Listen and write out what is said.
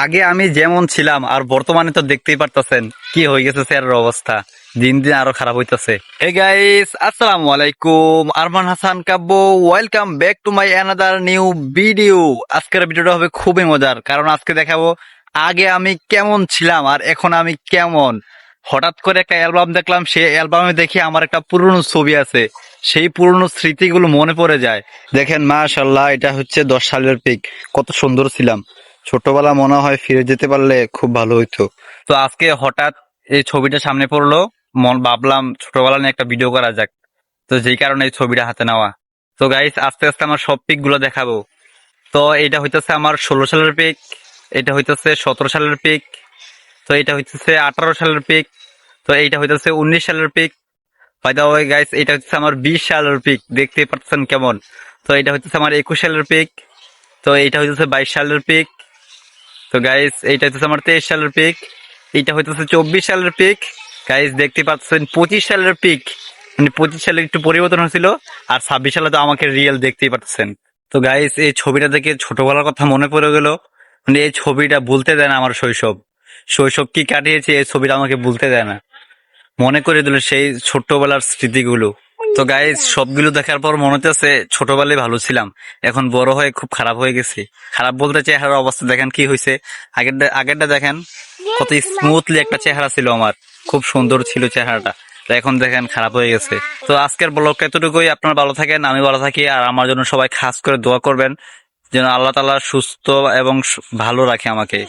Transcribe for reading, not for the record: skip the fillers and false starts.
আগে আমি যেমন ছিলাম আর বর্তমানে তো দেখতেই পারতেছেন কি হয়ে গেছে চেহারার অবস্থা। দিন দিন আরো খারাপ হইতাছে। হে গাইস, আসসালামু আলাইকুম। Arman Hasan Kabbo, welcome back to my another new video. আজকের ভিডিওটা হবে খুবই মজার, কারণ আজকে দেখাবো আগে আমি কেমন ছিলাম আর এখন আমি কেমন। হঠাৎ করে একটা অ্যালবাম দেখলাম, সেই অ্যালবামে দেখি আমার একটা পুরনো ছবি আছে, সেই পুরনো স্মৃতিগুলো মনে পড়ে যায়। দেখেন মাশাআল্লাহ, এটা হচ্ছে 10 সালের পিক। কত সুন্দর ছিলাম। ছোটবেলা মনে হয় ফিরে যেতে পারলে খুব ভালো হইতো। তো আজকে হঠাৎ এই ছবিটা সামনে পড়লো, মন ভাবলাম ছোটবেলা নিয়ে একটা ভিডিও করা যাক। তো যেই কারণে এই ছবিটা হাতে নেওয়া। তো গাইস, আস্তে আস্তে আমার সব পিক গুলো দেখাবো। তো এটা হইতেছে আমার 16 সালের পিক, এটা হইতেছে 17 সালের পিক, তো এটা হইতেছে 18 সালের পিক, তো এইটা হইতেছে 19 সালের pic. By the way guys, এটা হচ্ছে আমার 20 সালের পিক, দেখতেই পাচ্ছেন কেমন। তো এটা হইতেছে আমার 21 সালের পিক, তো এইটা হইতেছে 22 সালের পিক। তো গাইস, এইটা হচ্ছে আমার 23 সালের পিক, এইটা হইতেছে 24 সালের পিক। গাইস দেখতে পাচ্ছেন 25 সালের পিক, মানে 25 সালে একটু পরিবর্তন হয়েছিল, আর 26 সালে তো আমাকে রিয়েল দেখতেই পাচ্ছেন। তো গাইস, এই ছবিটা দেখে ছোটবেলার কথা মনে পড়ে গেল। মানে এই ছবিটা ভুলতে দেয় না আমার শৈশব। শৈশব কি কাটিয়েছে এই ছবিটা আমাকে ভুলতে দেয় না, মনে করে দিল সেই ছোট্টবেলার স্মৃতিগুলো। তো গাইস, সবগুলো দেখার পর মনে হচ্ছে ছোটবেলায় ভালো ছিলাম, এখন বড় হয়ে খুব খারাপ হয়ে গেছি। খারাপ বলতে চেহারার অবস্থা দেখেন কি হয়েছে। আগেরটা দেখেন, কত স্মুথলি একটা চেহারা ছিল আমার, খুব সুন্দর ছিল চেহারাটা। তো এখন দেখেন খারাপ হয়ে গেছে। তো আজকের ব্লগ এতটুকুই। আপনারা ভালো থাকেন, আমি ভালো থাকি, আর আমার জন্য সবাই খাস করে দোয়া করবেন যেন আল্লাহ তাআলা সুস্থ এবং ভালো রাখে আমাকে।